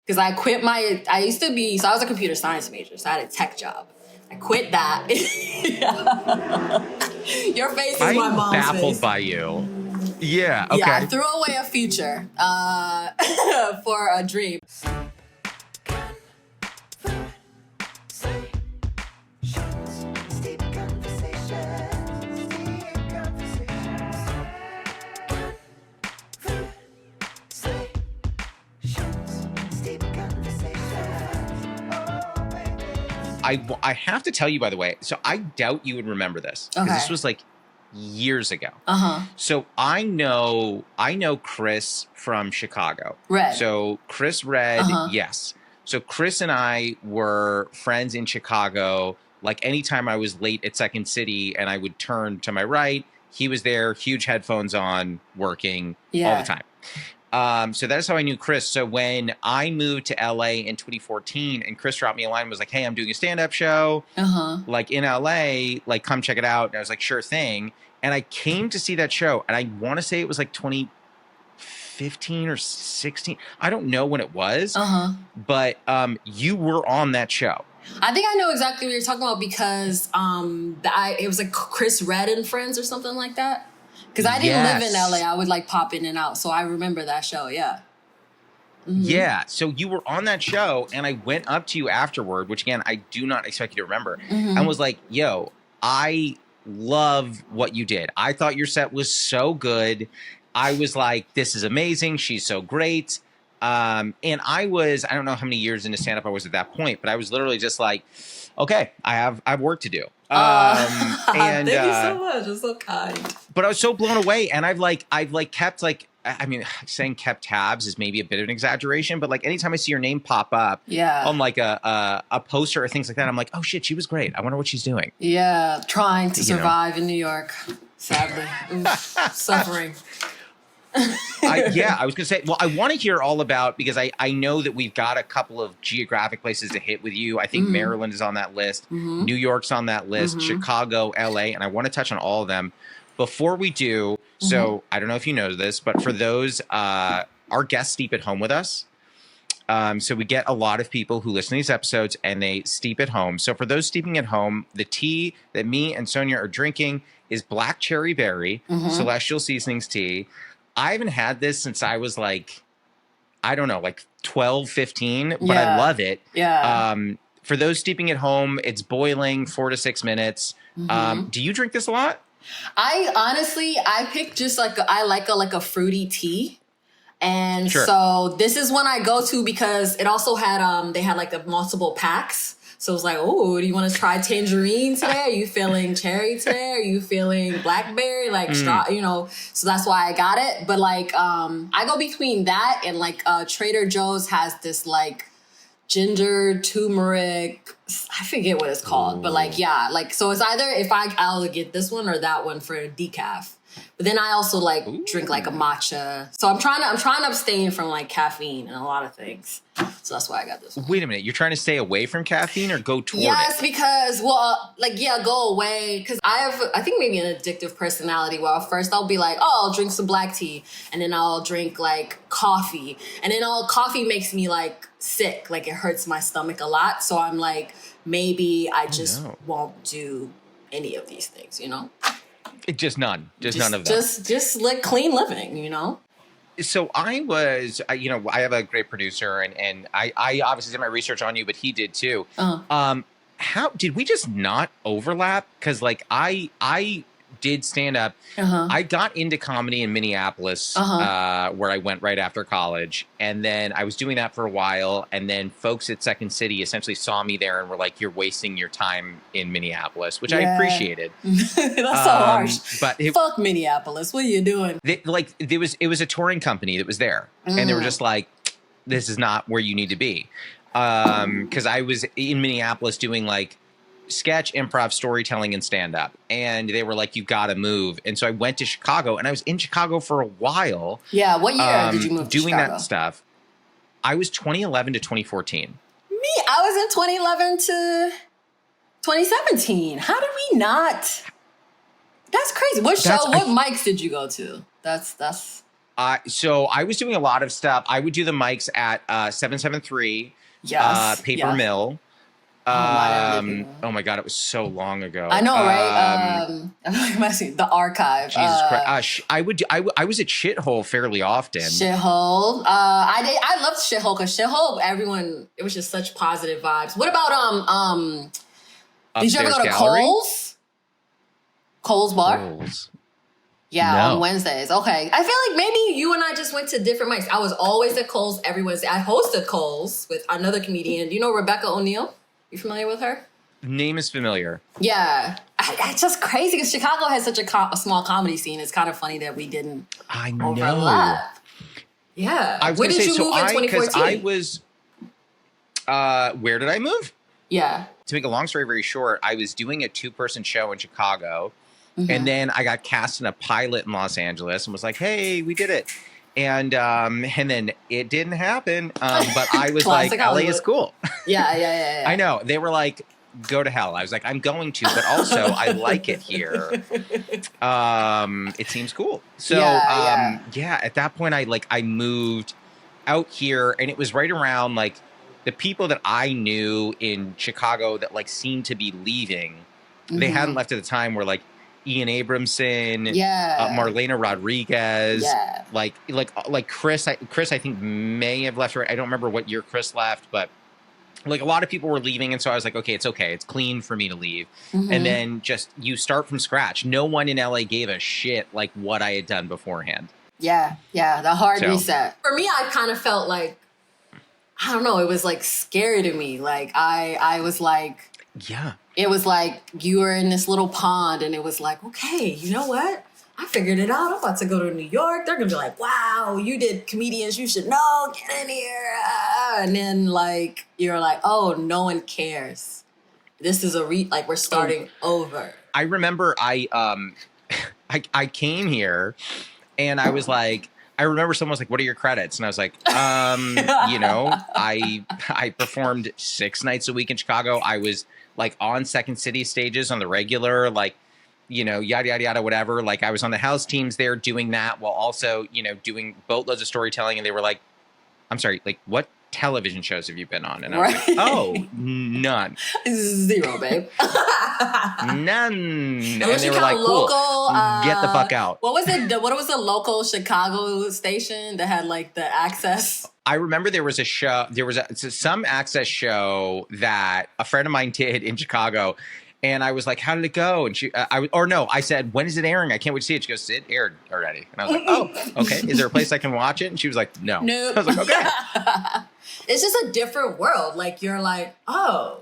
Because I quit I used to be, so I was a computer science major, so I had a tech job. I quit that. Your face is my mom's face. I'm baffled by you. Yeah, okay. Yeah, I threw away a future for a dream. I have to tell you, by the way, so I doubt you would remember this. Because this was like years ago. So I know Chris from Chicago. Red. So Chris Red, yes. So Chris and I were friends in Chicago. Like anytime I was late at Second City and I would turn to my right, he was there, huge headphones on, working all the time. So that's how I knew Chris. So when I moved to LA in 2014 and Chris dropped me a line and was like, hey, I'm doing a stand-up show, like in LA, like come check it out. And I was like, sure thing. And I came to see that show and I want to say it was like 2015 or 16. I don't know when it was, but you were on that show. I think I know exactly what you're talking about because it was like Chris Red and Friends or something like that. Because I didn't live in LA. I would like pop in and out. So I remember that show. Yeah. Yeah. So you were on that show and I went up to you afterward, which again, I do not expect you to remember, and was like, yo, I love what you did. I thought your set was so good. I was like, this is amazing. She's so great. And I don't know how many years into stand-up I was at that point, but I was literally just like, okay, I have work to do. And thank you so much. You're so kind. But I was so blown away, and I've kept I mean, saying kept tabs is maybe a bit of an exaggeration, but like anytime I see your name pop up on like a poster or things like that, I'm like, oh shit, she was great. I wonder what she's doing. Yeah, trying to survive in New York, sadly. Suffering. I was gonna say, well, I want to hear all about, because I know that we've got a couple of geographic places to hit with you. I think Maryland is on that list, New York's on that list, Chicago, LA, and I want to touch on all of them. Before we do, so I don't know if you know this, but for those, our guests steep at home with us. So we get a lot of people who listen to these episodes and they steep at home. So for those steeping at home, the tea that me and Sonia are drinking is black cherry berry, Celestial Seasonings tea. I haven't had this since I was like, I don't know, like 12, 15, but I love it. Yeah. For those steeping at home, it's boiling 4 to 6 minutes. Do you drink this a lot? I picked just I like a fruity tea. And so this is one I go to because it also had, they had like the multiple packs. So it was like, oh, do you want to try tangerine today? Are you feeling cherry today? Are you feeling blackberry? Like, so that's why I got it. But like, I go between that and like Trader Joe's has this like ginger, turmeric, I forget what it's called. But like, yeah, like, so it's either I'll get this one or that one for decaf. But then I also like drink like a matcha. So I'm trying to abstain from like caffeine and a lot of things. So that's why I got this one. Wait a minute. You're trying to stay away from caffeine or go toward it? Yes, because, go away. Because I think maybe an addictive personality where first I'll be like, oh, I'll drink some black tea. And then I'll drink like coffee. And then coffee makes me like sick. Like it hurts my stomach a lot. So I'm like, maybe I just won't do any of these things, you know? Just none. Just none of that. Just like clean living, you know? So I have a great producer and I obviously did my research on you, but he did too. How did we just not overlap? Because like I did stand up. I got into comedy in Minneapolis, where I went right after college. And then I was doing that for a while. And then folks at Second City essentially saw me there and were like, you're wasting your time in Minneapolis, which I appreciated. That's so harsh. But fuck Minneapolis. What are you doing? It was a touring company that was there. And they were just like, this is not where you need to be. Because I was in Minneapolis doing like sketch, improv, storytelling, and stand-up. And they were like, you gotta move. And so I went to Chicago, and I was in Chicago for a while. Yeah, what year did you move to doing Chicago? That stuff. I was 2011 to 2014. Me, I was in 2011 to 2017. How did we not? That's crazy. What mics did you go to? That's So I was doing a lot of stuff. I would do the mics at 773 Paper Mill. Oh my God, it was so long ago. I know, right? I'm messing the archive. Jesus Christ. I was at Shithole fairly often. Shithole. I loved Shithole because Shithole, it was just such positive vibes. What about did you ever go to Gallery? Cole's Bar? Cole's. Yeah, No. on Wednesdays. Okay. I feel like maybe you and I just went to different mics. I was always at Cole's every Wednesday. I hosted Cole's with another comedian. Do you know Rebecca O'Neill? You familiar with her? Name is familiar. Yeah. It's just crazy because Chicago has such a small comedy scene. It's kind of funny that we didn't overlap. Yeah. Where did you move in 2014? Because I was, where did I move? Yeah. To make a long story very short, I was doing a 2-person show in Chicago. And then I got cast in a pilot in Los Angeles and was like, hey, we did it. And then it didn't happen. But I was like, LA is cool. Yeah. I know. They were like, go to hell. I was like, I'm going to, but also I like it here. It seems cool. So at that point I moved out here, and it was right around like the people that I knew in Chicago that like seemed to be leaving. They hadn't left at the time were like Ian Abramson, Marlena Rodriguez, like Chris. Chris, I think may have left. I don't remember what year Chris left, but like a lot of people were leaving, and so I was like, okay, it's clean for me to leave. And then just you start from scratch. No one in LA gave a shit like what I had done beforehand. Yeah, the hard reset. For me, I kind of felt like, I don't know, it was like scary to me. Like I was like, it was like you were in this little pond, and it was like, okay, you know what? I figured it out. I'm about to go to New York. They're gonna be like, wow, you did comedians. You should know. Get in here. And then like you're like, oh, no one cares. This is like we're starting over. I remember I came here, and I was like, I remember someone was like, what are your credits? And I was like, I performed 6 nights a week in Chicago. I was like on Second City stages on the regular, like, yada, yada, yada, whatever. Like I was on the house teams there doing that while also, doing boatloads of storytelling. And they were like, I'm sorry, like what television shows have you been on? And I was like, oh, none. 0, babe. None. And they were like, local, cool, get the fuck out. What was the local Chicago station that had like the access? I remember there was some access show that a friend of mine did in Chicago. And I was like, how did it go? And I said, when is it airing? I can't wait to see it. She goes, it aired already. And I was like, oh, okay. Is there a place I can watch it? And she was like, no. Nope. I was like, okay. It's just a different world. Like, you're like, oh,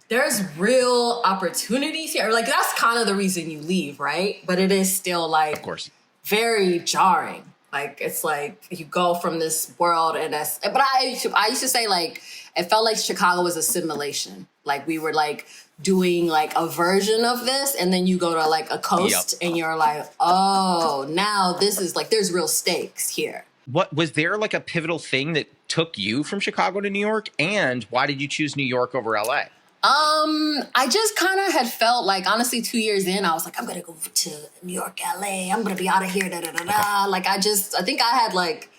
there's real opportunities here. Like, that's kind of the reason you leave, right? But it is still like, of course, very jarring. Like, it's like you go from this world but I used to say like, it felt like Chicago was a simulation. Like we were like doing like a version of this, and then you go to like a coast and you're like, oh, now this is like, there's real stakes here. What was there like a pivotal thing that took you from Chicago to New York? And why did you choose New York over LA? I just kind of had felt like, honestly, 2 years in, I was like, I'm going to go to New York, LA. I'm going to be out of here, da-da-da-da. Like, I think I had like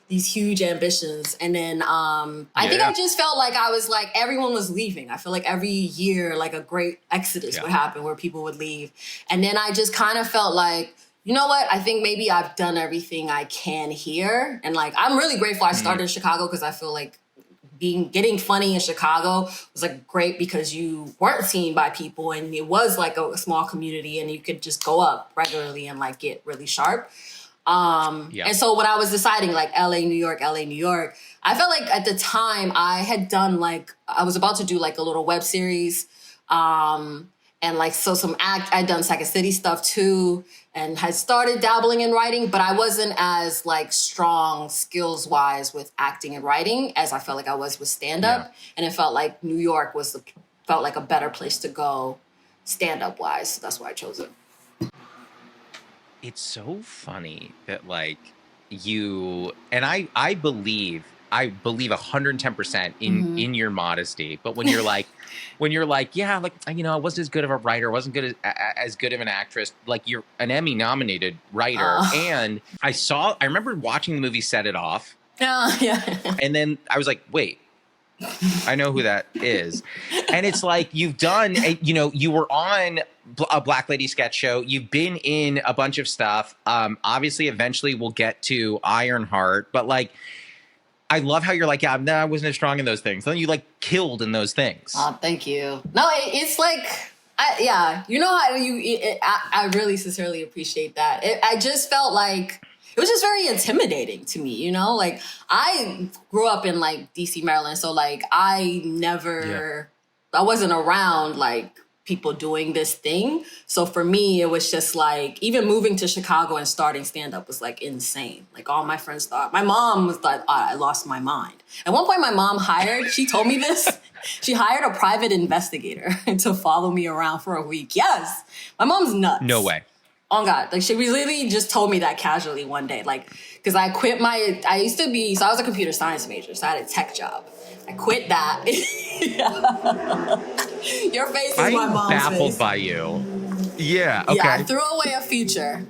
these huge ambitions. And then I think I just felt like I was like, everyone was leaving. I feel like every year, like a great exodus would happen where people would leave. And then I just kind of felt like, you know what? I think maybe I've done everything I can here. And like, I'm really grateful I started in Chicago because I feel like getting funny in Chicago was like great because you weren't seen by people and it was like a small community and you could just go up regularly and like get really sharp. And so when I was deciding like LA, New York, I felt like at the time I had done like, I was about to do like a little web series. And like, so I'd done Second City stuff too, and had started dabbling in writing, but I wasn't as like strong skills wise with acting and writing as I felt like I was with stand up. And it felt like New York felt like a better place to go stand up wise. So that's why I chose it. It's so funny that like you, and I believe I believe 110% in your modesty. But when you're like, yeah, like, you know, I wasn't as good of a writer, wasn't good as good of an actress. Like, you're an Emmy-nominated writer. And I remember watching the movie Set It Off. Yeah. And then I was like, wait, I know who that is. And it's like, you've done, you know, you were on a Black Lady sketch show. You've been in a bunch of stuff. Obviously, eventually we'll get to Ironheart. But like, I love how you're like, yeah, I wasn't as strong in those things. Then you like killed in those things. Oh, thank you. No, it's like, you know how I really sincerely appreciate that. I just felt like it was just very intimidating to me, you know? Like, I grew up in like DC, Maryland. So like, I wasn't around like people doing this thing. So for me, it was just like, even moving to Chicago and starting stand-up was like insane. Like, all my friends thought, my mom was like, I lost my mind. At one point, my mom she told me this, she hired a private investigator to follow me around for a week. Yes, my mom's nuts. No way. Oh God, like she really just told me that casually one day. Like, because I quit I used to be, so I was a computer science major, so I had a tech job. I quit that. Your face is my mom's face. I'm baffled by you. Yeah, okay. Yeah, I threw away a future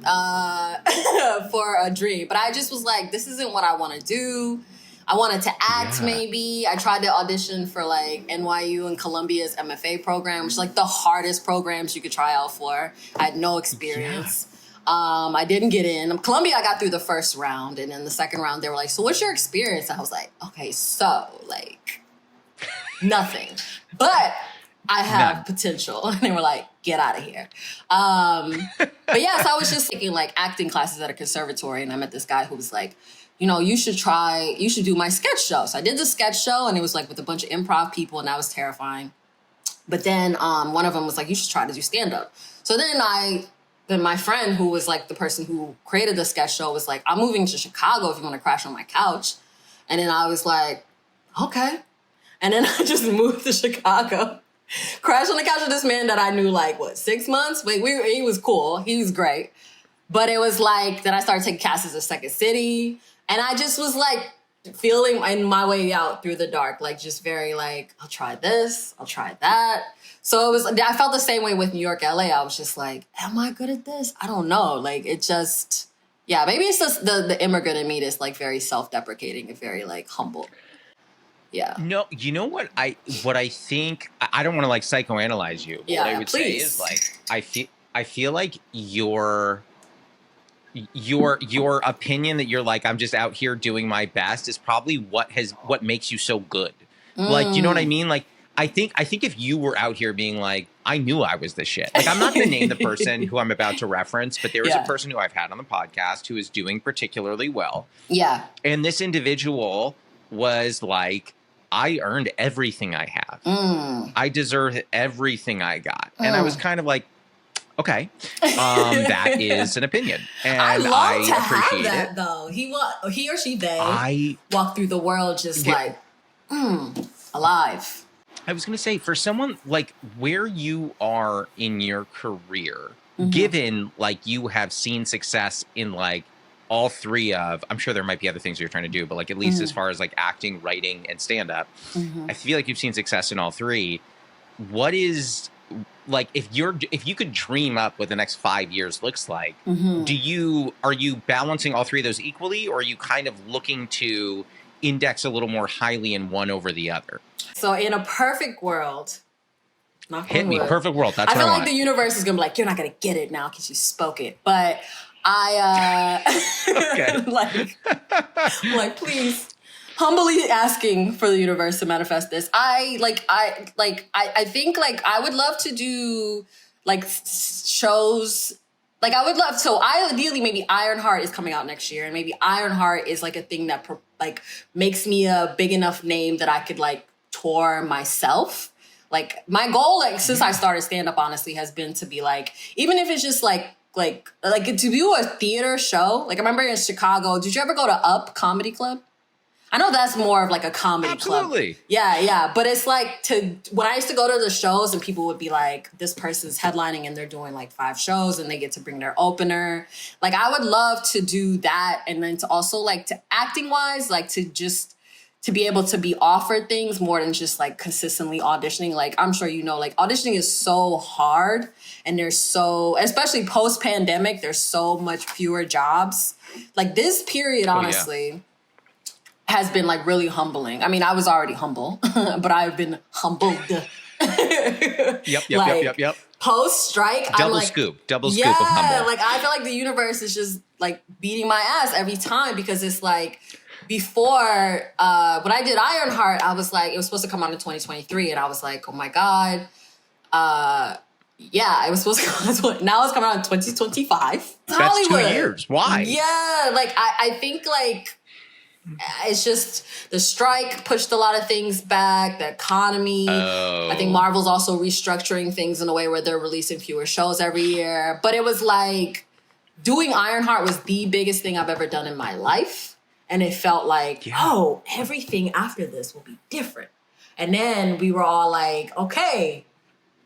for a dream. But I just was like, this isn't what I want to do. I wanted to act maybe. I tried to audition for like NYU and Columbia's MFA program, which is like the hardest programs you could try out for. I had no experience. I didn't get in. Columbia, I got through the first round. And then the second round, they were like, so what's your experience? And I was like, okay, so like nothing. But I have potential. And they were like, get out of here. But yeah, so I was just taking like acting classes at a conservatory. And I met this guy who was like, you know, you should do my sketch show. So I did the sketch show and it was like with a bunch of improv people and that was terrifying. But then one of them was like, you should try to do stand-up. So then my friend who was like the person who created the sketch show was like, I'm moving to Chicago if you want to crash on my couch. And then I was like, okay. And then I just moved to Chicago, crashed on the couch with this man that I knew like, 6 months? Wait, he was cool. He was great. But it was like, then I started taking classes at Second City. And I just was like feeling my way out through the dark, like just very like, I'll try this, I'll try that. So I felt the same way with New York, LA. I was just like, am I good at this? I don't know. Like it just, maybe it's just the immigrant in me that's like very self-deprecating and very like humble. Yeah. No, you know what I think, I don't want to like psychoanalyze you. But what I would say is like, I feel like your opinion that you're like, I'm just out here doing my best is probably what makes you so good. Like, you know what I mean? Like, I think if you were out here being like, I knew I was the shit. Like, I'm not going to name the person who I'm about to reference, but there is a person who I've had on the podcast who is doing particularly well. Yeah. And this individual was like, I earned everything I have. I deserve everything I got. And I was kind of like, okay, that is an opinion, and I appreciate have that, it. Though he or she, they walk through the world just like alive. I was going to say, for someone like where you are in your career, given like you have seen success in like all three of, I'm sure there might be other things you're trying to do, but like at least as far as like acting, writing, and stand up, I feel like you've seen success in all three. What is like if you could dream up what the next 5 years looks like, are you balancing all three of those equally, or are you kind of looking to index a little more highly in one over the other? So in a perfect world, perfect world. That's what I feel want. like the universe is gonna be like, you're not gonna get it now because you spoke it, but like please. Humbly asking for the universe to manifest this. I think like I would love to do like shows. Like I would love, so ideally maybe Ironheart is coming out next year, and maybe Ironheart is like a thing that like makes me a big enough name that I could like tour myself. Like my goal, like since I started stand up, honestly, has been to be like, even if it's just like to do a theater show. Like I remember in Chicago, did you ever go to Up Comedy Club? I know that's more of like a comedy club. Yeah. But it's like when I used to go to the shows and people would be like, this person's headlining and they're doing like 5 shows and they get to bring their opener. Like I would love to do that. And then to also like to acting wise, like to just to be able to be offered things more than just like consistently auditioning. Like, I'm sure you know, like auditioning is so hard, and there's so, especially post-pandemic, there's so much fewer jobs. Like this period, honestly, has been like really humbling. I mean, I was already humble, but I've been humbled. Yep. Post-strike, double scoop of humble. Like I feel like the universe is just like beating my ass every time, because it's like, before, when I did Ironheart, I was like, it was supposed to come out in 2023, and I was like, oh my God. It was supposed to come out, now it's coming out in 2025. It's That's Hollywood. 2 years. Why? Yeah, like I think like it's just the strike pushed a lot of things back, the economy. I think Marvel's also restructuring things in a way where they're releasing fewer shows every year. But it was like, doing Ironheart was the biggest thing I've ever done in my life. And it felt like, everything after this will be different. And then we were all like, okay,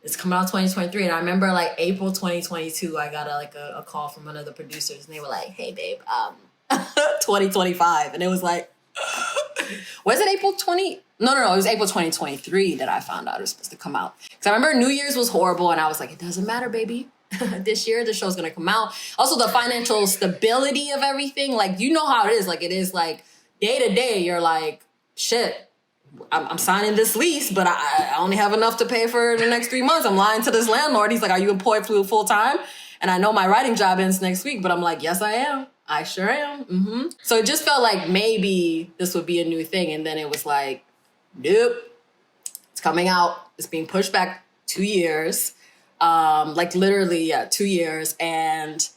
it's coming out 2023. And I remember like April 2022, I got a call from one of the producers, and they were like, hey, babe, 2025. And it was like, was it April 20? No, it was April 2023 that I found out it was supposed to come out. Because I remember New Year's was horrible, and I was like, it doesn't matter, baby. This year the show's gonna come out. Also, the financial stability of everything, like, you know how it is. Like, it is like day to day, you're like, shit, I'm signing this lease, but I only have enough to pay for the next 3 months. I'm lying to this landlord. He's like, are you employed full time? And I know my writing job ends next week, but I'm like, yes, I am. I sure am. So it just felt like maybe this would be a new thing. And then it was like, nope, it's coming out. It's being pushed back 2 years. Like literally, 2 years. And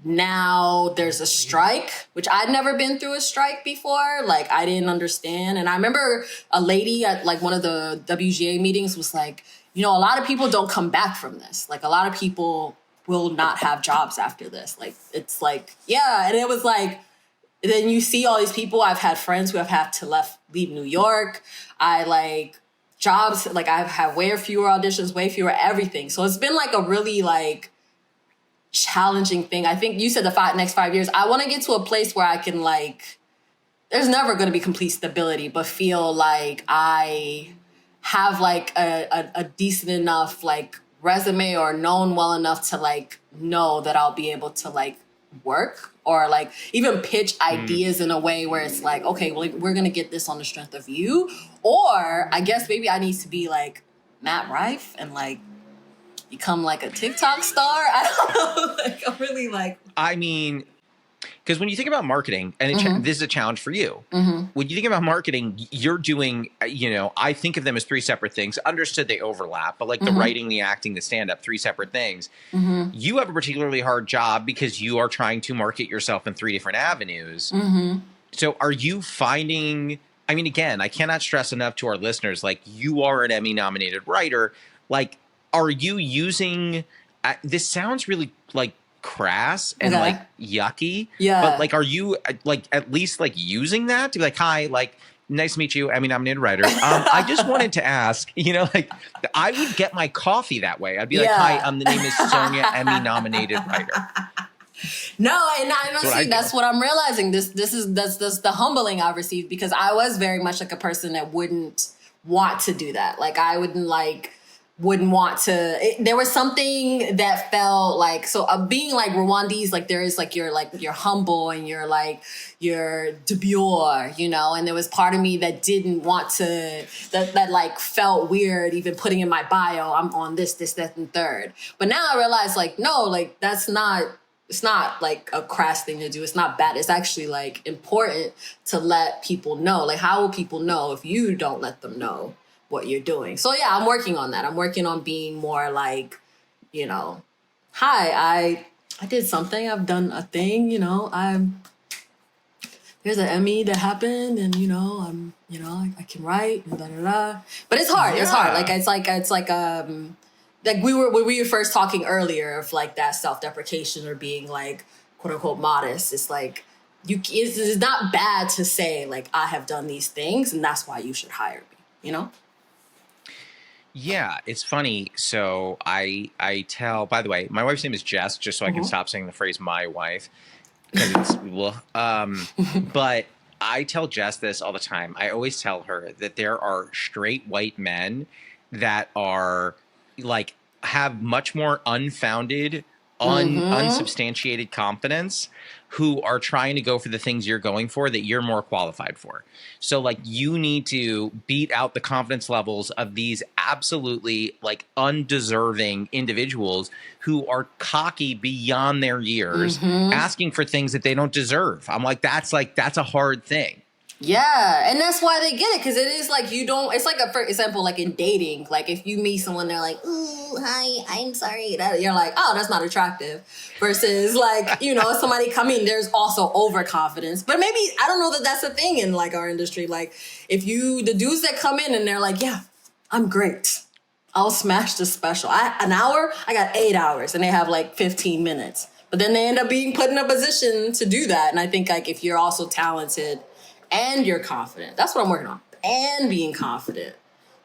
now there's a strike, which I'd never been through a strike before. Like, I didn't understand. And I remember a lady at like one of the WGA meetings was like, you know, a lot of people don't come back from this. Like, a lot of people will not have jobs after this. Like, it's like, yeah. And it was like, then you see all these people. I've had friends who have had to leave New York. I like jobs, like I've had way fewer auditions, way fewer everything. So it's been like a really like challenging thing. I think you said the next 5 years, I want to get to a place where I can like, there's never going to be complete stability, but feel like I have like a decent enough like resume, or known well enough to like know that I'll be able to like work, or like even pitch ideas in a way where it's like, okay, well, like, we're going to get this on the strength of you. Or I guess maybe I need to be like Matt Rife and like become like a TikTok star. I don't know. Like, I'm really like, I mean, because when you think about marketing, and this is a challenge for you, when you think about marketing, you're doing, you know, I think of them as three separate things. Understood they overlap, but like the writing, the acting, the stand-up, three separate things. You have a particularly hard job because you are trying to market yourself in three different avenues. So are you finding, I mean, again, I cannot stress enough to our listeners, like, you are an Emmy-nominated writer. Like, are you using, this sounds really like crass and like yucky, but like, are you like at least like using that to be like, hi, like, nice to meet you, Emmy-nominated writer. I just wanted to ask, you know, like, I would get my coffee that way. I'd be like, hi, the name is Sonia, Emmy-nominated writer. No, and honestly, that's what I'm realizing. That's the humbling I've received, because I was very much like a person that wouldn't want to do that. Like, I wouldn't want to. There was something that felt like, so being like Rwandese, like there is like you're humble and you're demure, you know. And there was part of me that didn't want to, that like felt weird even putting in my bio, I'm on this, that, and third. But now I realize, like, no, like that's not. It's not like a crass thing to do. It's not bad. It's actually like important to let people know. Like, how will people know if you don't let them know what you're doing? So yeah, I'm working on that. I'm working on being more like, you know, hi, I did something. I've done a thing, you know, there's an Emmy that happened, and you know, I can write and da da da. But it's hard. Yeah. It's hard. Like it's like we were first talking earlier of like that self-deprecation or being like quote unquote modest. It's like it's not bad to say like, I have done these things and that's why you should hire me, you know? Yeah, it's funny. So I tell, by the way, my wife's name is Jess, just so I can stop saying the phrase my wife, because it's but I tell Jess this all the time. I always tell her that there are straight white men that are like have much more unfounded, unsubstantiated confidence who are trying to go for the things you're going for that you're more qualified for. So like you need to beat out the confidence levels of these absolutely like undeserving individuals who are cocky beyond their years, asking for things that they don't deserve. I'm like, that's a hard thing. Yeah, and that's why they get it, because it is like you don't. It's like for example, like in dating, like if you meet someone, they're like, "Ooh, hi, I'm sorry," you're like, "Oh, that's not attractive." Versus like somebody coming, there's also overconfidence. But maybe I don't know that that's a thing in like our industry. Like the dudes that come in and they're like, "Yeah, I'm great. I'll smash the special. An hour, I got 8 hours," and they have like 15 minutes. But then they end up being put in a position to do that. And I think like if you're also talented and you're confident, that's what I'm working on. And being confident,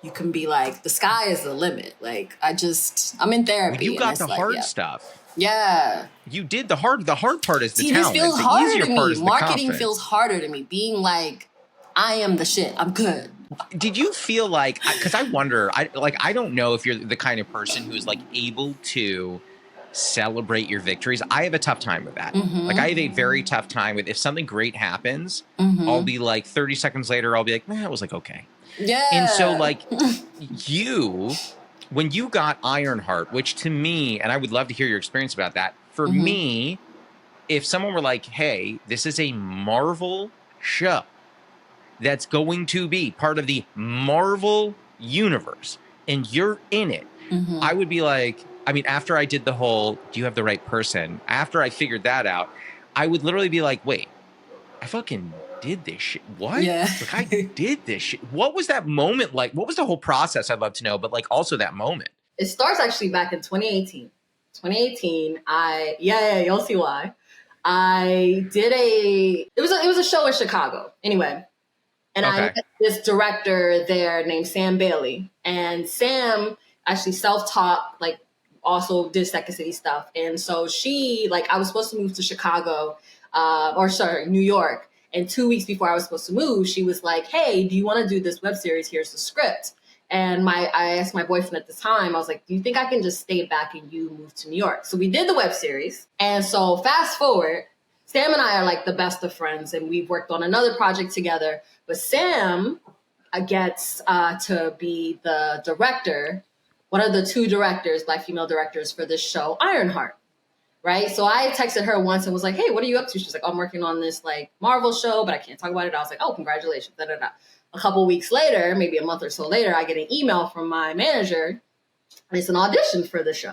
you can be like, the sky is the limit. Like I'm in therapy. You got the hard stuff. Yeah. You did the hard part is the See, talent. this feels the harder easier to part me. is the Marketing confidence. feels harder to me. Being like, I am the shit. I'm good. Did you feel like, because I wonder, I don't know if you're the kind of person who is like able to celebrate your victories. I have a tough time with that. Like I have a very tough time with if something great happens, I'll be like 30 seconds later, I'll be like, it was like, okay. Yeah. And so like when you got Ironheart, which to me, and I would love to hear your experience about that. For me, if someone were like, hey, this is a Marvel show that's going to be part of the Marvel universe and you're in it, I would be like, after I did the whole, do you have the right person? After I figured that out, I would literally be like, wait, I fucking did this shit. What? Yeah. Like I did this shit. What was that moment like? What was the whole process? I'd love to know, but like also that moment. It starts actually back in 2018. 2018, you'll see why. I did it was a show in Chicago. Anyway. And I met this director there named Sam Bailey. And Sam actually self-taught, like also did Second City stuff. And so I was supposed to move to Chicago, New York. And 2 weeks before I was supposed to move, she was like, hey, do you want to do this web series? Here's the script. And I asked my boyfriend at the time, I was like, do you think I can just stay back and you move to New York? So we did the web series. And so fast forward, Sam and I are like the best of friends and we've worked on another project together. But Sam gets to be the director, one of the two directors, Black female directors for this show, Ironheart. Right. So I texted her once and was like, hey, what are you up to? She's like, I'm working on this like Marvel show, but I can't talk about it. I was like, oh, congratulations. Da, da, da. A couple weeks later, maybe a month or so later, I get an email from my manager. And it's an audition for the show.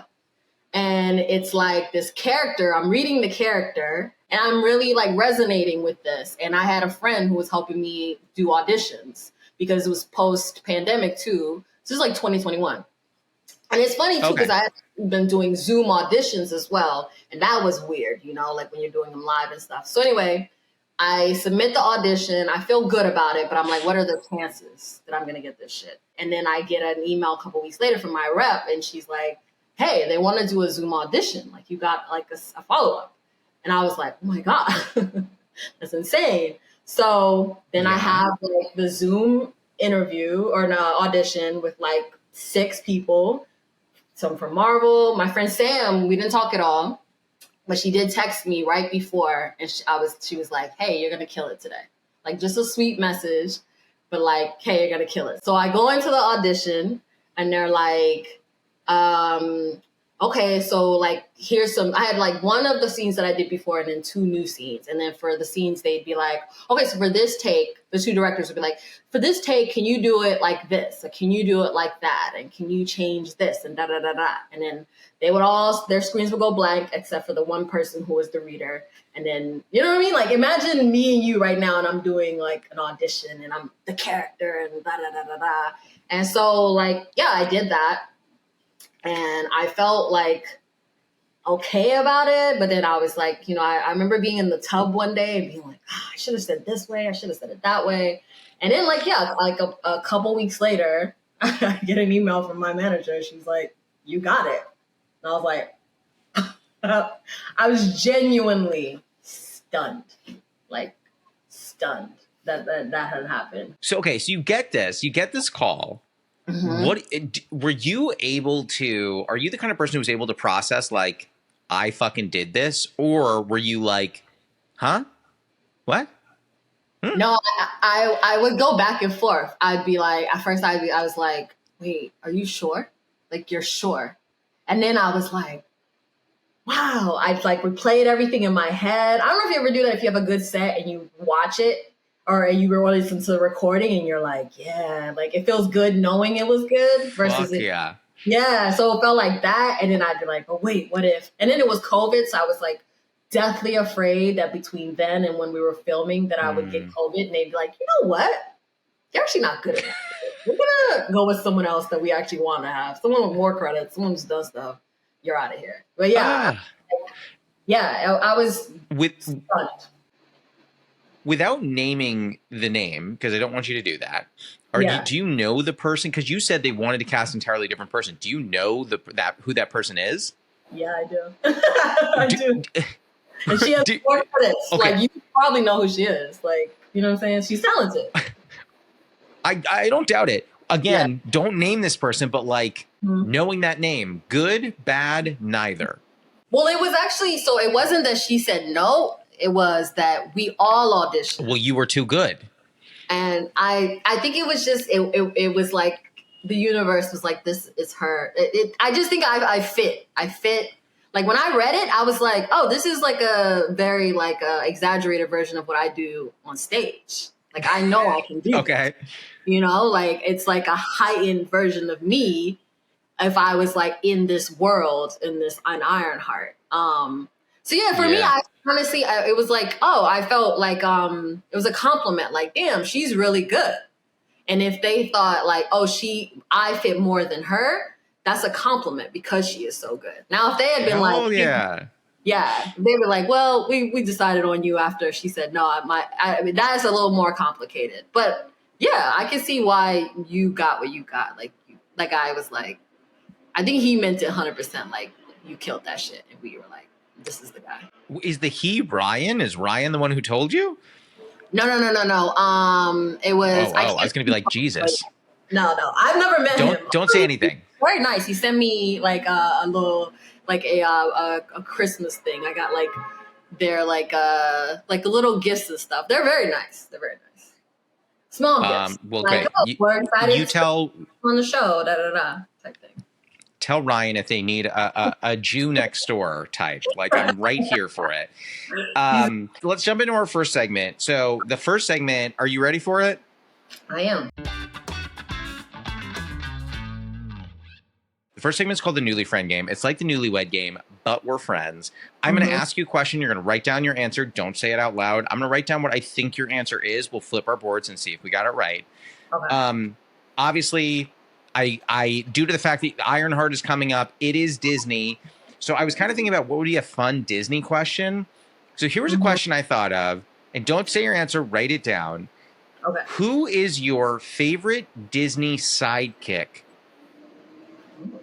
And it's like this character, I'm reading the character and I'm really like resonating with this. And I had a friend who was helping me do auditions because it was post-pandemic too. This is like 2021. And it's funny too, because I had been doing Zoom auditions as well. And that was weird, like when you're doing them live and stuff. So anyway, I submit the audition. I feel good about it, but I'm like, what are the chances that I'm going to get this shit? And then I get an email a couple weeks later from my rep and she's like, hey, they want to do a Zoom audition. Like you got like a follow-up. And I was like, oh my God, that's insane. So then I have like the Zoom interview or an audition with like 6 people. Some from Marvel. My friend Sam, we didn't talk at all, but she did text me right before. And she was like, hey, you're going to kill it today. Like just a sweet message, but like, hey, you're going to kill it. So I go into the audition and they're like, okay, so like I had like one of the scenes that I did before and then 2 new scenes. And then for the scenes, they'd be like, okay, so for this take, the 2 directors would be like, for this take, can you do it like this? Or can you do it like that? And can you change this? And da, da, da, da. And then their screens would go blank except for the one person who was the reader. And then, you know what I mean? Like imagine me and you right now and I'm doing like an audition and I'm the character and da, da, da, da, da. And so like, yeah, I did that. And I felt like okay about it. But then I was like, I remember being in the tub one day and being like, I should have said it this way. I should have said it that way. And then like, like a couple weeks later, I get an email from my manager. She's like, you got it. And I was like, I was genuinely stunned, like stunned. that had happened. So, okay, so you get this call. What were you able to, are you the kind of person who was able to process like, I fucking did this? Or were you like, huh? What? No, I would go back and forth. I'd be like, at first I was like, wait, are you sure? Like, you're sure? And then I was like, wow. I'd like replayed everything in my head. I don't know if you ever do that, if you have a good set and you watch it or you listen to the recording and you're like, yeah, like it feels good knowing it was good versus yeah. So it felt like that. And then I'd be like, oh wait, what if? And then it was COVID. So I was like deathly afraid that between then and when we were filming that I would get COVID and they'd be like, you know what? You're actually not good enough. We're gonna go with someone else that we actually want to have. Someone with more credit, someone who does stuff. You're out of here. But yeah, I was stunned. Without naming the name, because I don't want you to do that. Or do you know the person? Because you said they wanted to cast an entirely different person. Do you know who that person is? Yeah, I do. I do. And she has more credits. Okay. Like, you probably know who she is. Like, you know what I'm saying? She's talented. I don't doubt it. Again, don't name this person, but like knowing that name, good, bad, neither. Well, it was actually, so it wasn't that she said no. It was that we all auditioned. Well, you were too good. And I think it was just, it was like the universe was like, this is her. I just think I fit. Like when I read it, I was like, oh, this is like a very like exaggerated version of what I do on stage. Like I know I can do okay. This. You know, like it's like a heightened version of me if I was like in this world, in Ironheart. So yeah, for me, I honestly, it was like, oh, I felt like it was a compliment. Like, damn, she's really good. And if they thought like, oh, I fit more than her, that's a compliment because she is so good. Now, if they had been they were like, well, we decided on you after she said no. I mean, that is a little more complicated. But yeah, I can see why you got what you got. Like I was like, I think he meant it 100%. Like you killed that shit, and we were like, this is the guy. Is the he Ryan? Is Ryan the one who told you? No. It was. I was gonna be like Jesus. No, I've never met him. Don't say anything. Very nice. He sent me like a little like a Christmas thing. I got like their like little gifts and stuff. They're very nice. Small gifts. Well, like, great. Oh, we're excited. You tell on the show. Type thing. Tell Ryan if they need a Jew next door type. Like I'm right here for it. Let's jump into our first segment. So the first segment, are you ready for it? I am. The first segment is called the Newly Friend Game. It's like the Newlywed Game, but we're friends. I'm going to ask you a question. You're going to write down your answer. Don't say it out loud. I'm going to write down what I think your answer is. We'll flip our boards and see if we got it right. Okay. Obviously, I due to the fact that Ironheart is coming up, it is Disney. So I was kind of thinking about what would be a fun Disney question. So here was a question I thought of, and don't say your answer, write it down. Okay. Who is your favorite Disney sidekick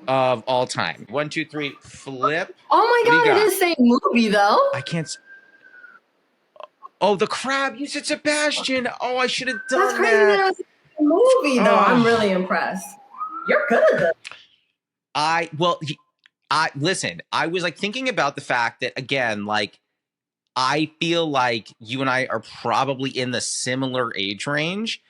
of all time? 1, 2, 3, flip. Oh my God, it is the same movie though. I can't. Oh, the crab. You said Sebastian. Oh, I should have done that. That's crazy that it was a movie though. I'm really impressed. You're good at this. Listen, I was like thinking about the fact that again, like I feel like you and I are probably in the similar age range,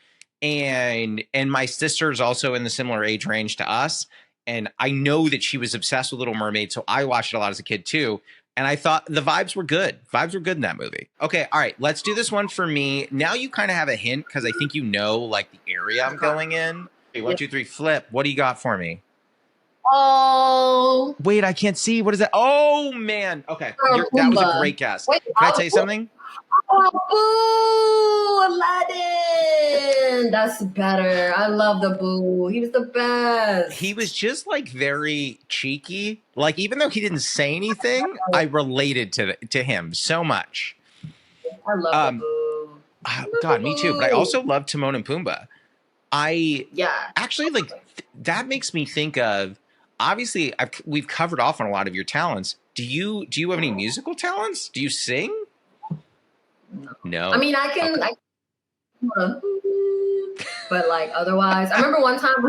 and my sister's also in the similar age range to us. And I know that she was obsessed with Little Mermaid, so I watched it a lot as a kid too. And I thought the vibes were good. Vibes were good in that movie. Okay, all right, let's do this one for me. Now you kind of have a hint because I think you know like the area I'm going in. Okay, 1, 2, 3, flip. What do you got for me? Oh. Wait, I can't see. What is that? Oh, man. Okay, that was a great guess. Can I tell you something? Oh, boo! Aladdin! That's better. I love the boo. He was the best. He was just like very cheeky. Like even though he didn't say anything, I related to him so much. I love the boo. God, me too. But I also love Timon and Pumbaa. Actually like that makes me think of. Obviously, we've covered off on a lot of your talents. Do you have any musical talents? Do you sing? No. I mean, I can. Okay. but like otherwise, I remember one time.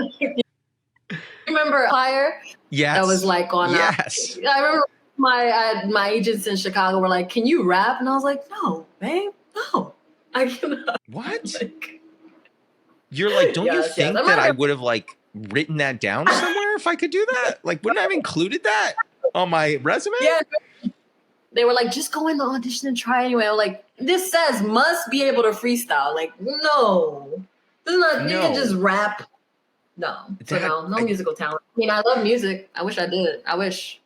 Remember Fire? Yes. That was like on. Yes. I remember my agents in Chicago were like, "Can you rap?" And I was like, "No, babe, no, I cannot." What? Like, you're like, don't you think that I would have like written that down somewhere if I could do that? Like, wouldn't I have included that on my resume? Yeah. They were like, just go in the audition and try anyway. I'm like, this says must be able to freestyle. Like, no. This is not, you can just rap. No. So no musical talent. I mean, I love music. I wish I did. I wish.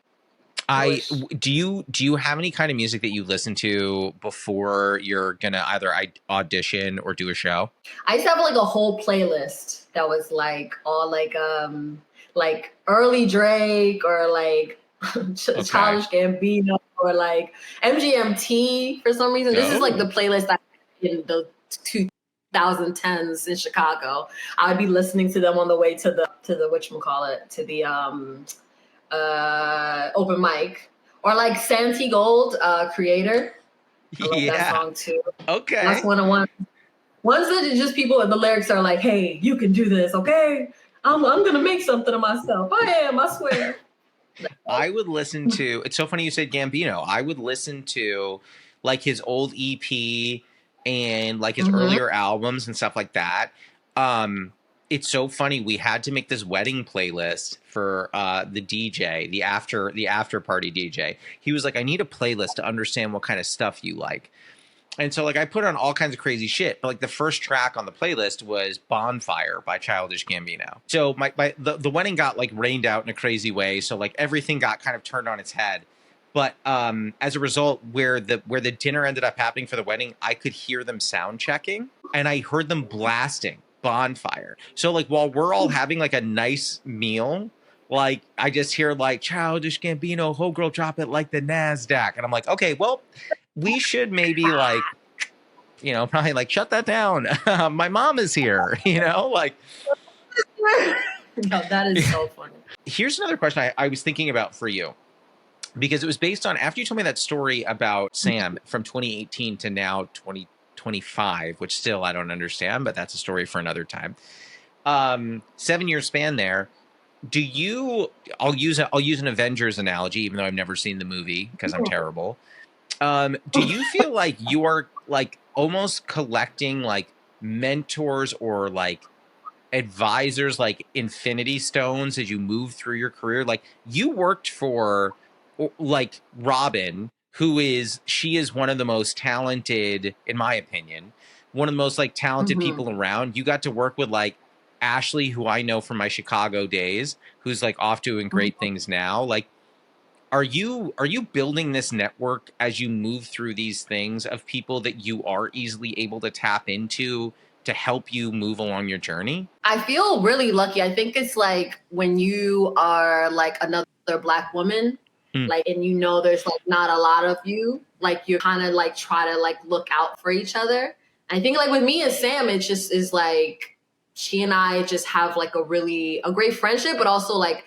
Do you have any kind of music that you listen to before you're gonna either audition or do a show? I used to have like a whole playlist that was like all like early Drake or like Childish Gambino or like MGMT for some reason. This is like the playlist I in the 2010s in Chicago. I would be listening to them on the way to the whatchamacallit, to the open mic. Or like Santi Gold, Creator. I love that song too. Okay. That's one of one. Ones that just people, the lyrics are like, hey, you can do this, okay? I'm gonna make something of myself. I swear. I would listen to, it's so funny you said Gambino. I would listen to like his old EP and like his earlier albums and stuff like that. It's so funny. We had to make this wedding playlist for the DJ, the after party DJ. He was like, I need a playlist to understand what kind of stuff you like. And so like I put on all kinds of crazy shit, but like the first track on the playlist was Bonfire by Childish Gambino. So the wedding got like rained out in a crazy way. So like everything got kind of turned on its head. But as a result, where the dinner ended up happening for the wedding, I could hear them sound checking and I heard them blasting Bonfire. So like while we're all having like a nice meal, like I just hear like Childish Gambino, Ho Girl Drop It Like the NASDAQ. And I'm like, okay, well, we should maybe like, probably like shut that down. My mom is here, like. No, that is so funny. Here's another question I was thinking about for you, because it was based on, after you told me that story about Sam from 2018 to now 2025, which still I don't understand, but that's a story for another time. 7-year span there. I'll use an Avengers analogy, even though I've never seen the movie because I'm terrible. Do you feel like you are like almost collecting like mentors or like advisors, like infinity stones as you move through your career? Like you worked for like Robin, she is one of the most talented, in my opinion, one of the most like talented people around. You got to work with like Ashley, who I know from my Chicago days, who's like off doing great things now. Like, Are you building this network as you move through these things of people that you are easily able to tap into to help you move along your journey? I feel really lucky. I think it's like when you are like another Black woman, like, and there's like not a lot of you, like you kind of like try to like look out for each other. I think like with me and Sam, it just is like she and I just have like a great friendship, but also like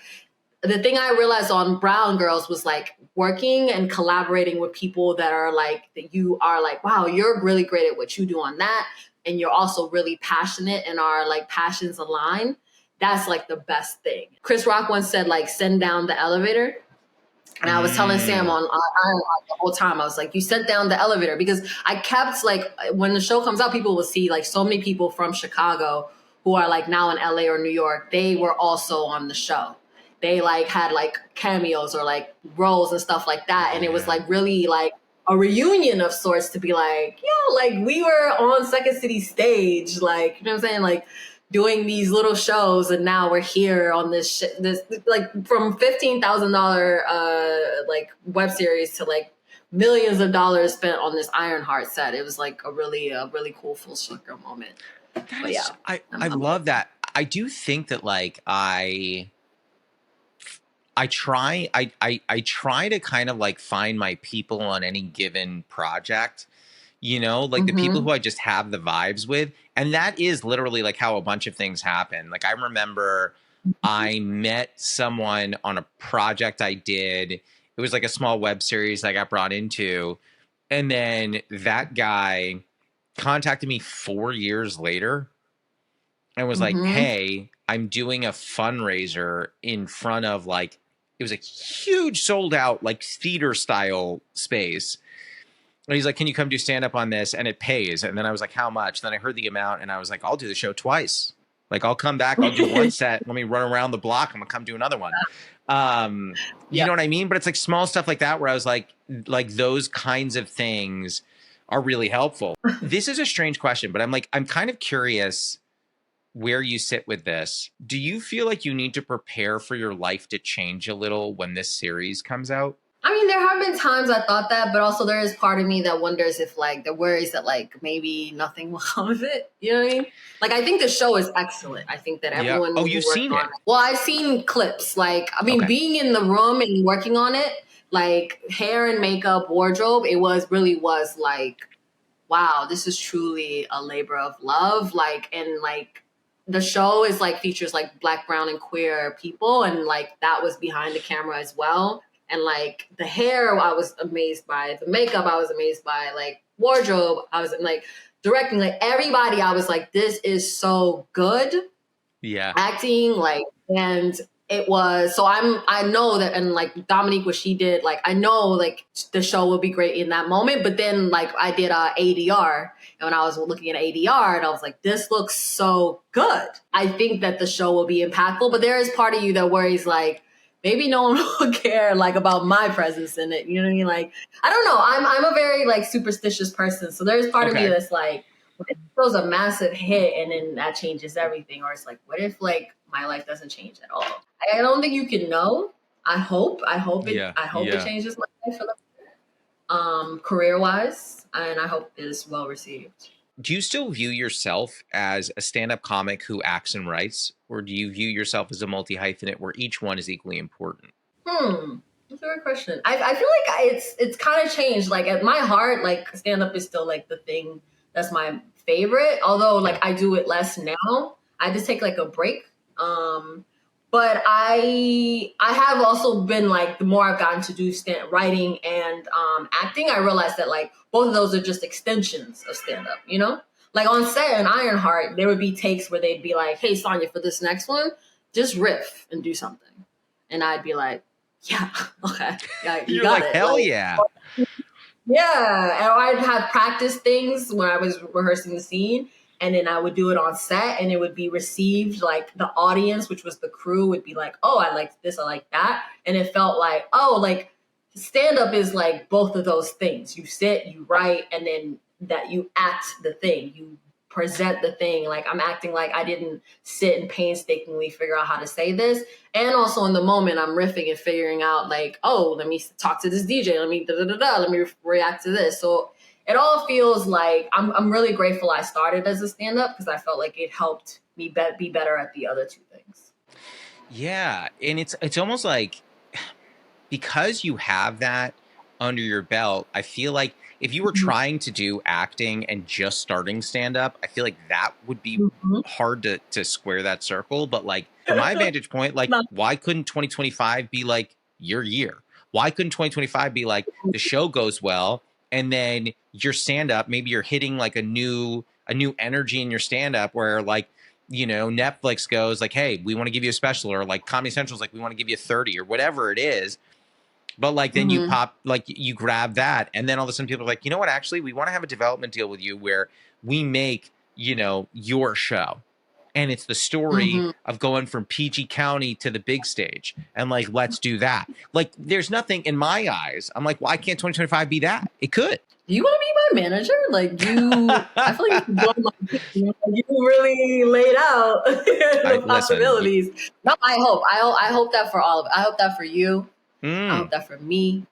the thing I realized on Brown Girls was like working and collaborating with people that are like, that you are like, wow, you're really great at what you do on that. And you're also really passionate and our like passions align. That's like the best thing. Chris Rock once said like, send down the elevator. And I was telling Sam on Ironheart the whole time, I was like, you sent down the elevator, because I kept like, when the show comes out, people will see like so many people from Chicago who are like now in LA or New York. They were also on the show. They like had like cameos or like roles and stuff like that. And it was like really like a reunion of sorts to be like, like we were on Second City stage, like, you know what I'm saying? Like doing these little shows, and now we're here on this like from $15,000 like web series to like millions of dollars spent on this Ironheart set. It was like a really cool full circle moment. I love that. I do think that like I try to kind of like find my people on any given project, like the people who I just have the vibes with. And that is literally like how a bunch of things happen. Like I remember I met someone on a project I did. It was like a small web series I got brought into. And then that guy contacted me 4 years later and was like, hey, I'm doing a fundraiser in front of like, it was a huge sold out, like theater style space. And he's like, can you come do stand up on this? And it pays. And then I was like, how much? Then I heard the amount and I was like, I'll do the show twice. Like, I'll come back. I'll do one set. Let me run around the block. I'm going to come do another one. You know what I mean? But it's like small stuff like that where I was like those kinds of things are really helpful. This is a strange question, but I'm kind of curious where you sit with this. Do you feel like you need to prepare for your life to change a little when this series comes out? I mean, there have been times I thought that, but also there is part of me that wonders if like the worries that like maybe nothing will come of it. You know what I mean? Like, I think the show is excellent. I think that everyone. Oh, you've seen it? Well, I've seen clips. Like, I mean, being in the room and working on it, like hair and makeup, wardrobe, it really was like, wow, this is truly a labor of love. Like, and like the show is like features like Black, brown, and queer people, and like that was behind the camera as well. And like the hair, I was amazed by. The makeup, I was amazed by. Like wardrobe, I was like directing. Like everybody, I was like, this is so good. Yeah, acting like, and it was. So I know that, and like Dominique, what she did, like I know like the show will be great in that moment. But then like I did ADR, and when I was looking at ADR, and I was like, this looks so good. I think that the show will be impactful. But there is part of you that worries like, maybe no one will care like about my presence in it. You know what I mean? Like, I don't know. I'm a very like superstitious person. So there's part of me that's like, what if it was a massive hit and then that changes everything? Or it's like, what if like my life doesn't change at all? I don't think you can know. I hope it changes my life for the career wise, and I hope it is well received. Do you still view yourself as a stand-up comic who acts and writes, or do you view yourself as a multi-hyphenate where each one is equally important? That's a good question. I feel like it's kind of changed. Like at my heart, like stand-up is still like the thing that's my favorite. Although like I do it less now. I just take like a break. But I have also been like, the more I've gotten to do writing and acting, I realized that like both of those are just extensions of stand-up, you know? Like on set in Ironheart, there would be takes where they'd be like, hey, Sonia, for this next one, just riff and do something. And I'd be like, yeah, okay. Yeah, you got like, it. Hell like, yeah. Yeah. And I'd have practice things when I was rehearsing the scene. And then I would do it on set and it would be received like the audience, which was the crew, would be like, oh, I like this, I like that. And it felt like, oh, like stand-up is like both of those things. You sit, you write, and then that you act the thing. You present the thing. Like I'm acting like I didn't sit and painstakingly figure out how to say this. And also in the moment, I'm riffing and figuring out like, oh, let me talk to this DJ. Let me let me react to this. So it all feels like I'm really grateful I started as a stand-up because I felt like it helped me be better at the other two things. Yeah, and it's almost like because you have that under your belt, I feel like if you were trying to do acting and just starting stand-up, I feel like that would be hard to square that circle. But like from my vantage point, like why couldn't 2025 be like your year? Why couldn't 2025 be like the show goes well and then your stand-up, maybe you're hitting like a new energy in your stand-up where like, you know, Netflix goes like, hey, we want to give you a special, or like Comedy Central's like, we want to give you 30 or whatever it is. But like then you pop, like you grab that, and then all of a sudden people are like, you know what, actually we want to have a development deal with you where we make, you know, your show. And it's the story of going from PG County to the big stage. And like, let's do that. Like, there's nothing in my eyes. I'm like, why can't 2025 be that? It could. Do you want to be my manager? Like I feel like you really laid out the possibilities. Listen, no, I hope that for all of it. I hope that for you. I hope that for me.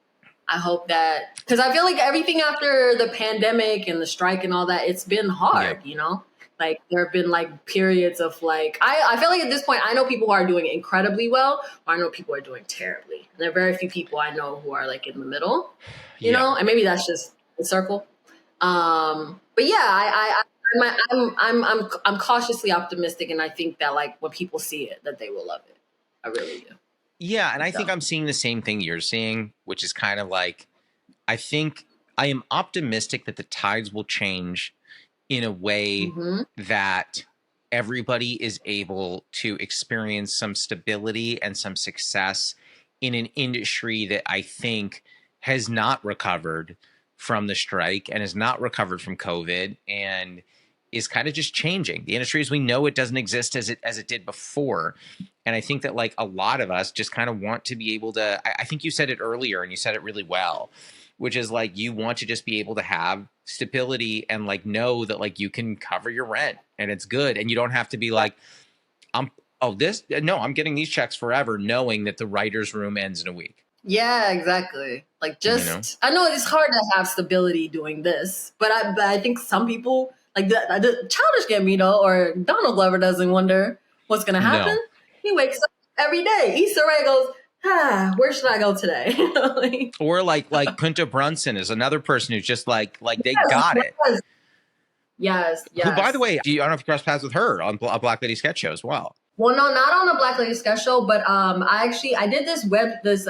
I hope that, because I feel like everything after the pandemic and the strike and all that, it's been hard, you know? Like there have been like periods of like, I feel like at this point, I know people who are doing incredibly well, or I know people who are doing terribly. And there are very few people I know who are like in the middle, you know? And maybe that's just the circle. But yeah, I'm cautiously optimistic. And I think that like when people see it, that they will love it. I really do. Yeah, and I think I'm seeing the same thing you're seeing, which is kind of like, I think I am optimistic that the tides will change in a way that everybody is able to experience some stability and some success in an industry that I think has not recovered from the strike and has not recovered from COVID and is kind of just changing. The industry as we know it doesn't exist as it did before. And I think that like a lot of us just kind of want to be able to, I think you said it earlier and you said it really well, which is like you want to just be able to have stability and like know that like you can cover your rent and it's good. And you don't have to be like, I'm getting these checks forever, knowing that the writer's room ends in a week. Yeah, exactly. Like just, I know it's hard to have stability doing this, but I think some people like the childish Gambino or Donald Glover doesn't wonder what's going to happen. No. He wakes up every day. Issa Rae goes, where should I go today? Like, or like Quinta Brunson is another person who's just like they got it. Yes. Who, by the way, I don't know if you crossed paths with her on a Black Lady sketch show as well. Well, no, not on a Black Lady sketch show, but I did this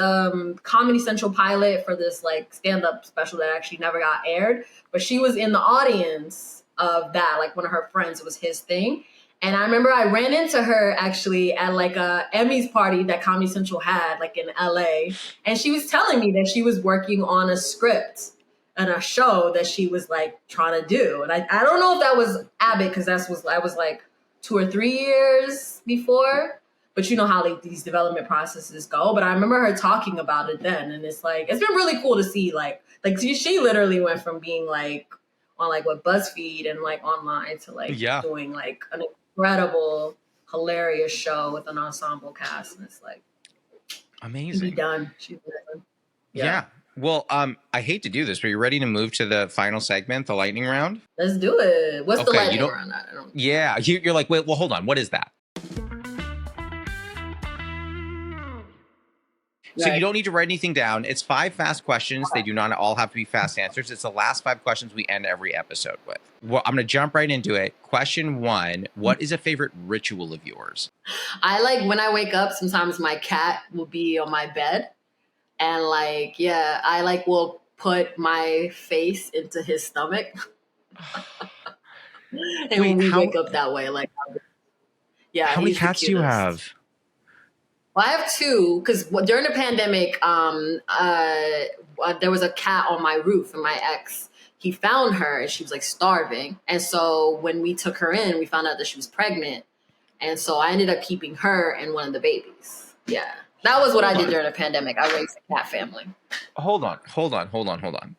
Comedy Central pilot for this like stand-up special that actually never got aired. But she was in the audience of that, like one of her friends. It was his thing. And I remember I ran into her actually at like a Emmys party that Comedy Central had like in LA. And she was telling me that she was working on a script and a show that she was like trying to do. And I don't know if that was Abbott, because I was like 2 or 3 years before, but you know how like these development processes go. But I remember her talking about it then, and it's like it's been really cool to see like she literally went from being like on like what BuzzFeed and like online to like doing like an incredible, hilarious show with an ensemble cast, and it's like amazing. She's done. She's done. Yeah. Well, I hate to do this, but you're ready to move to the final segment, the lightning round? Let's do it. What's the lightning round? I don't... Yeah, you're like, wait, well, hold on. What is that? So you don't need to write anything down. It's 5 fast questions. They do not all have to be fast answers. It's the last 5 questions we end every episode with. Well, I'm going to jump right into it. Question 1, what is a favorite ritual of yours? I like when I wake up, sometimes my cat will be on my bed. And like, I like will put my face into his stomach. And when we wake up that way, like, how many cats do you have? Well, I have 2, because during the pandemic, there was a cat on my roof, and my ex, he found her and she was like starving. And so when we took her in, we found out that she was pregnant. And so I ended up keeping her and one of the babies. Yeah. That was what I did during the pandemic. I raised a cat family. Hold on.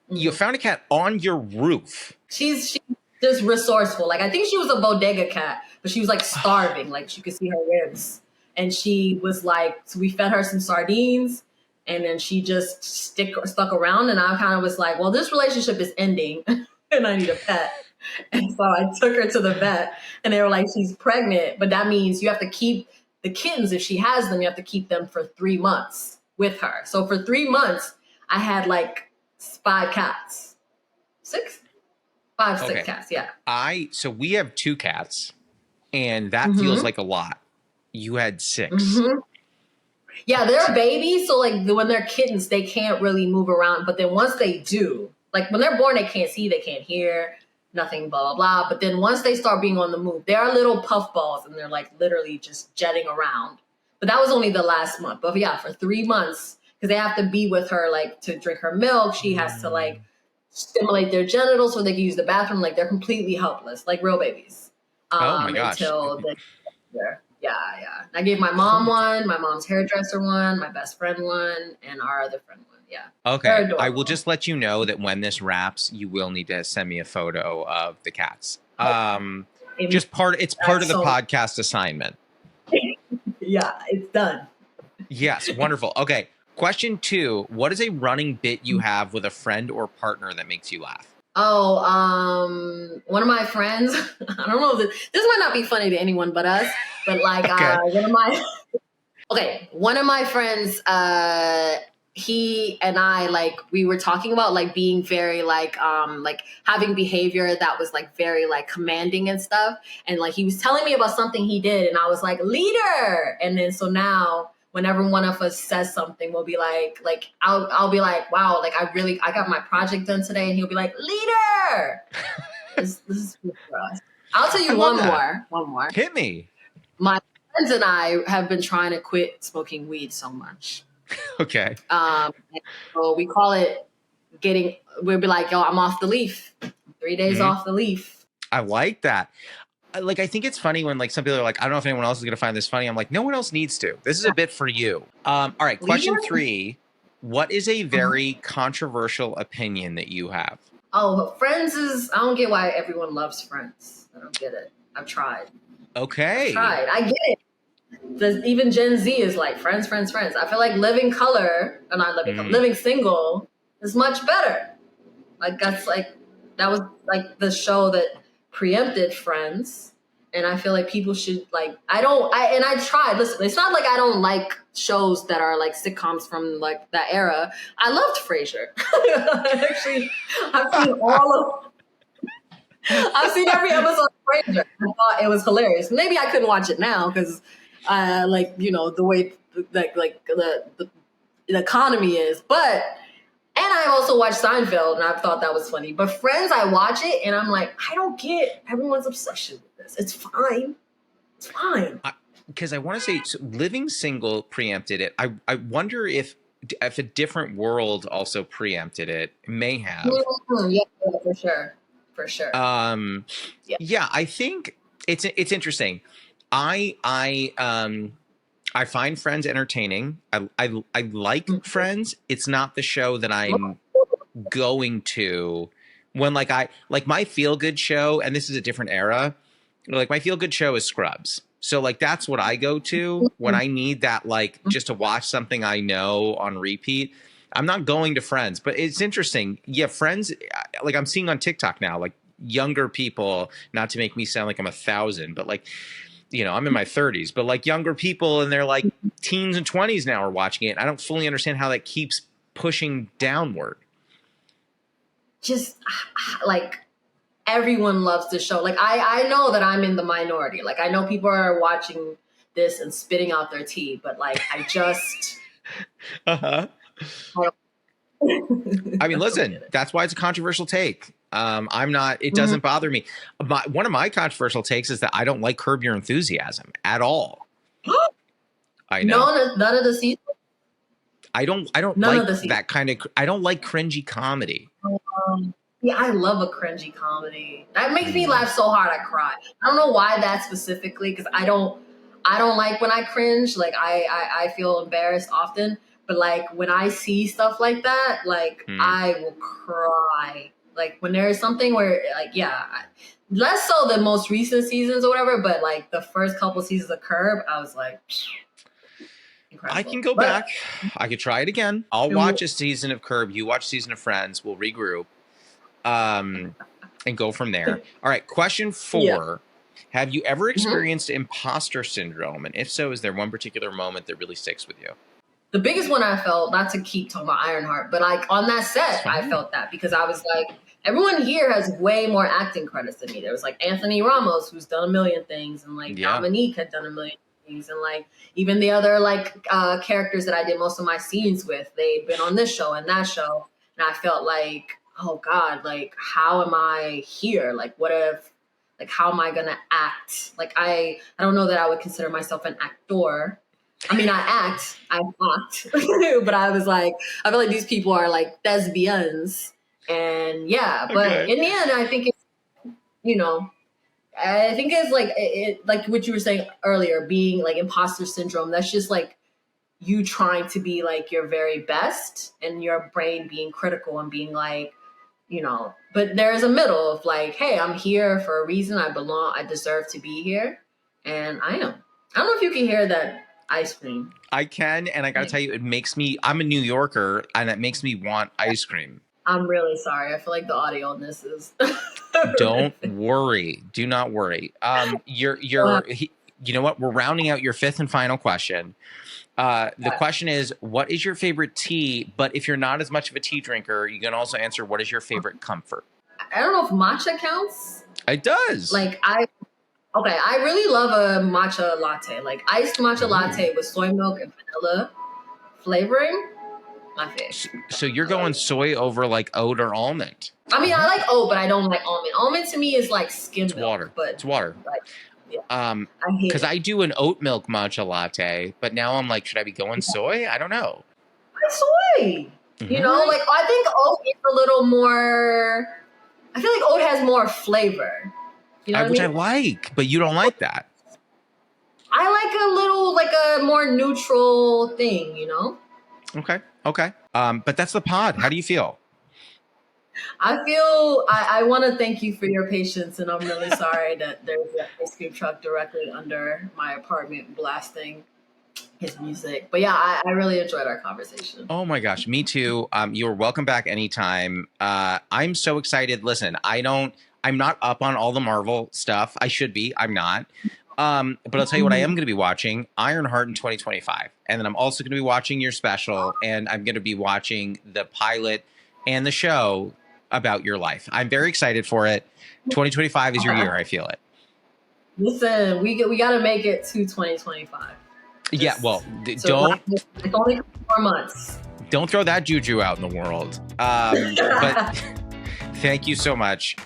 You found a cat on your roof. She's just resourceful. Like, I think she was a bodega cat, but she was like starving. Like, you could see her ribs. And she was like, so we fed her some sardines, and then she just stuck around. And I kind of was like, well, this relationship is ending and I need a pet. And so I took her to the vet, and they were like, she's pregnant, but that means you have to keep the kittens, if she has them, you have to keep them for 3 months with her. So for 3 months, I had like 5 cats. 6 cats, yeah. So we have 2 cats, and that feels like a lot. You had 6. Mm-hmm. Yeah, they're babies, so like when they're kittens, they can't really move around. But then once they do, like when they're born, they can't see, they can't hear, nothing, blah, blah, blah. But then once they start being on the move, they are little puff balls, and they're like literally just jetting around. But that was only the last month. But yeah, for 3 months, because they have to be with her, like to drink her milk. She has to like stimulate their genitals so they can use the bathroom. Like they're completely helpless, like real babies. Oh my gosh. Until they're Yeah. I gave my mom one, my mom's hairdresser one, my best friend one, and our other friend one. Yeah. Okay. I will just let you know that when this wraps, you will need to send me a photo of the cats. It's part of the podcast assignment. Yeah, it's done. Yes, wonderful. Okay. Question 2, what is a running bit you have with a friend or partner that makes you laugh? Oh, one of my friends, I don't know, this might not be funny to anyone but us, but like one of my friends, he and I, like, we were talking about like being very like having behavior that was like very like commanding and stuff. And like he was telling me about something he did, and I was like, leader. And then so now whenever one of us says something, we'll be like I'll be like, wow, like I got my project done today, and he'll be like, leader. This is good for us. I'll tell I you love one that. more. One more. Hit me. My friends and I have been trying to quit smoking weed so much. Okay. So we call it getting. We'll be like, yo, I'm off the leaf. 3 days off the leaf. I like that. Like, I think it's funny when like some people are like, I don't know if anyone else is going to find this funny. I'm like, no one else needs to. This is a bit for you. All right. Question 3. What is a very controversial opinion that you have? Oh, Friends is, I don't get why everyone loves Friends. I don't get it. I've tried. Okay. I get it. Even Gen Z is like Friends, Friends, Friends. I feel like Living Color, or not Living Color, Living Single is much better. Like that was like the show that preempted Friends. And I feel like people should like, I tried, listen, it's not like I don't like shows that are like sitcoms from like that era. I loved Frasier. Actually, I've seen every episode of Frasier. I thought it was hilarious. Maybe I couldn't watch it now because like, you know, the way like the economy is, but and I also watched Seinfeld, and I thought that was funny. But Friends, I watch it, and I'm like, I don't get everyone's obsession with this. It's fine. It's fine. Because I want to say, so Living Single preempted it. I wonder if a different world also preempted it. It may have. Yeah, for sure. For sure. Yeah, I think it's interesting. I find Friends entertaining. I like Friends. It's not the show that I'm going to when like my feel good show, and this is a different era. Like my feel good show is Scrubs. So like that's what I go to when I need that, like just to watch something I know on repeat. I'm not going to Friends, but it's interesting. Yeah, Friends, like I'm seeing on TikTok now, like younger people, not to make me sound like I'm 1,000, but like, you know, I'm in my 30s, but like younger people and they're like teens and 20s now are watching it. I don't fully understand how that keeps pushing downward. Just like everyone loves this show. Like I know that I'm in the minority. Like I know people are watching this and spitting out their tea, but like I just I mean, listen, that's why it's a controversial take. I'm not, it doesn't bother me. One of my controversial takes is that I don't like Curb Your Enthusiasm at all. I know. None of the seasons. I don't like that kind of, I don't like cringy comedy. Yeah, I love a cringy comedy. That makes me laugh so hard I cry. I don't know why that specifically, because I don't like when I cringe. Like I feel embarrassed often. But like when I see stuff like that, like I will cry. Like when there is something where like, yeah, less so the most recent seasons or whatever, but like the first couple seasons of Curb, I was like, incredible. I can go back. I could try it again. I'll watch a season of Curb. You watch a season of Friends. We'll regroup. And go from there. All right. Question 4. Yeah. Have you ever experienced imposter syndrome? And if so, is there one particular moment that really sticks with you? The biggest one I felt, not to keep talking about Ironheart, but like on that set, I felt that because I was like, everyone here has way more acting credits than me. There was like Anthony Ramos, who's done a million things, and like Dominique had done a million things, and like even the other like characters that I did most of my scenes with, they'd been on this show and that show, and I felt like, oh God, like how am I here? Like what if, like how am I gonna act? Like I don't know that I would consider myself an actor. I mean, I act, but I was like, I feel like these people are like thespians, and yeah. But in the end, I think it's, you know, I think it's like like what you were saying earlier, being like imposter syndrome. That's just like you trying to be like your very best, and your brain being critical and being like, you know. But there's a middle of like, hey, I'm here for a reason. I belong. I deserve to be here, and I am. I don't know if you can hear that. Ice cream. I can, and I gotta tell you, it makes me, I'm a New Yorker, and it makes me want ice cream. I'm really sorry. I feel like the audio on this is Don't worry. Do not worry. You know what? We're rounding out your 5th and final question. The question is, what is your favorite tea? But if you're not as much of a tea drinker, you can also answer, what is your favorite comfort? I don't know if matcha counts. It does. Like I really love a matcha latte, like iced matcha latte with soy milk and vanilla flavoring. my fish. So you're going soy over like oat or almond? I mean, I like oat, but I don't like almond. Almond to me is like skim milk. Water. But it's water. Like, yeah. Because I do an oat milk matcha latte, but now I'm like, should I be going soy? I don't know. Soy. You know, like I think oat is a little more. I feel like oat has more flavor. You know what which I mean? I like, but you don't like that. I like a little, like a more neutral thing, you know? Okay. But that's the pod. How do you feel? I want to thank you for your patience, and I'm really sorry that there's an ice cream truck directly under my apartment blasting his music. But yeah, I really enjoyed our conversation. Oh my gosh, me too. You're welcome back anytime. I'm so excited. Listen, I'm not up on all the Marvel stuff. I should be. I'm not. But I'll tell you what I am going to be watching, Ironheart in 2025. And then I'm also going to be watching your special, and I'm going to be watching the pilot and the show about your life. I'm very excited for it. 2025 is your year. I feel it. Listen, we got to make it to 2025. Yeah, well, it's don't. It's only 4 months. Don't throw that juju out in the world. But thank you so much.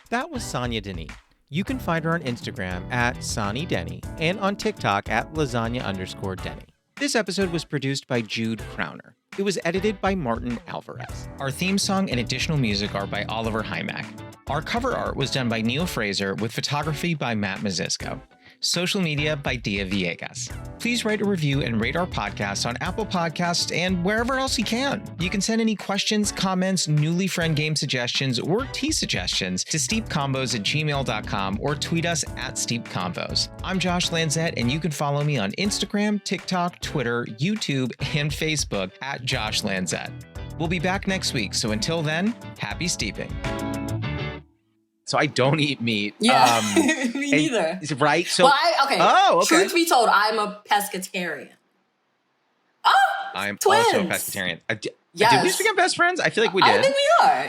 That was Sonia Denis. You can find her on Instagram at Sonia Denis and on TikTok at lasagna_Denny. This episode was produced by Jude Crowner. It was edited by Martin Alvarez. Our theme song and additional music are by Oliver Hymack. Our cover art was done by Neil Fraser with photography by Matt Mazisco. Social media by Dia Villegas. Please write a review and rate our podcast on Apple Podcasts and wherever else you can. You can send any questions, comments, newly friend game suggestions, or tea suggestions to steepcombos@gmail.com or tweet us at steepconvos. I'm Josh Lanzette, and you can follow me on Instagram, TikTok, Twitter, YouTube, and Facebook at Josh Lanzette. We'll be back next week, so until then, happy steeping. So I don't eat meat. Yeah, me neither. Right? So, well, okay. Truth be told, I'm a pescatarian. Oh, I'm twins. also a pescatarian. Yes. Did we just become best friends? I feel like we did. I think we are.